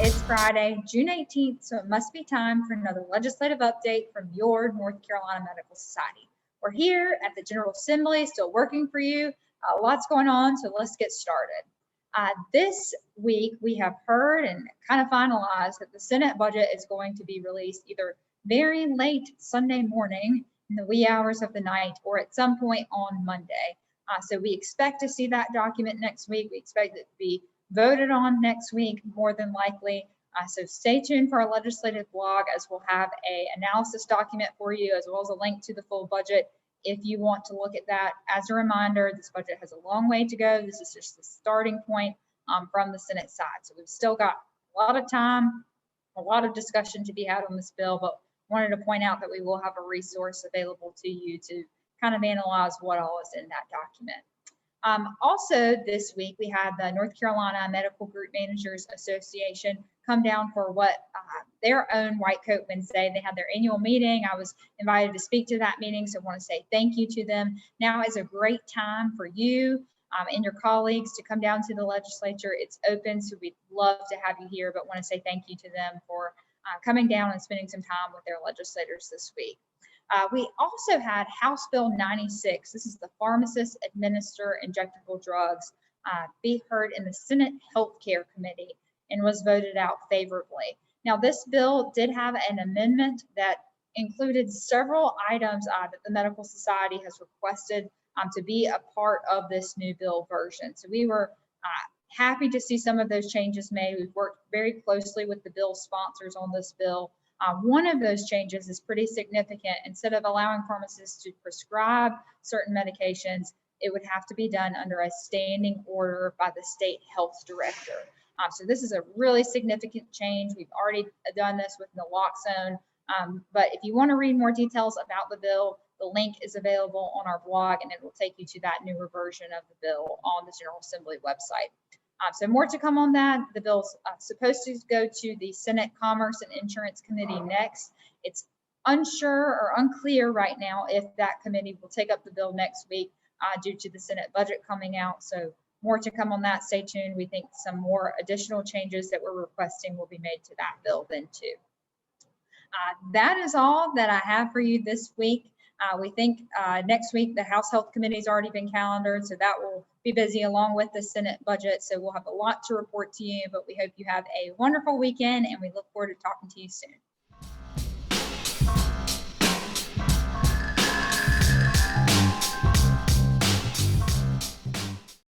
It's Friday, June 18th, so it must be time for another legislative update from your North Carolina Medical Society. We're here at the General Assembly, still working for you. Lots going on, so let's get started. This week, we have heard and kind of finalized that the Senate budget is going to be released either very late Sunday morning in the wee hours of the night or at some point on Monday. So we expect to see that document next week. We expect it to be voted on next week, more than likely. So stay tuned for our legislative blog, as we'll have an analysis document for you, as well as a link to the full budget if you want to look at that. As a reminder, this budget has a long way to go. This is just the starting point from the Senate side. So we've still got a lot of time, a lot of discussion to be had on this bill, but wanted to point out that we will have a resource available to you to kind of analyze what all is in that document. Also this week, we had the North Carolina Medical Group Managers Association come down for what their own White Coat Wednesday. They had their annual meeting. I was invited to speak to that meeting, so I want to say thank you to them. Now is a great time for you and your colleagues to come down to the legislature. It's open, so we'd love to have you here, but want to say thank you to them for coming down and spending some time with their legislators this week. We also had House Bill 96. This is the Pharmacists Administer Injectable Drugs, be heard in the Senate Healthcare Committee and was voted out favorably. Now, this bill did have an amendment that included several items that the Medical Society has requested to be a part of this new bill version. So we were happy to see some of those changes made. We've worked very closely with the bill sponsors on this bill. One of those changes is pretty significant. Instead of allowing pharmacists to prescribe certain medications, it would have to be done under a standing order by the state health director. So this is a really significant change. We've already done this with naloxone, but if you want to read more details about the bill, the link is available on our blog, and it will take you to that newer version of the bill on the General Assembly website. So more to come on that. The bill's supposed to go to the Senate Commerce and Insurance Committee next. It's unsure or unclear right now if that committee will take up the bill next week due to the Senate budget coming out. So more to come on that. Stay tuned. We think some more additional changes that we're requesting will be made to that bill then too. That is all that I have for you this week. We think next week the House Health Committee has already been calendared, so that will be busy along with the Senate budget. So we'll have a lot to report to you, but we hope you have a wonderful weekend, and we look forward to talking to you soon.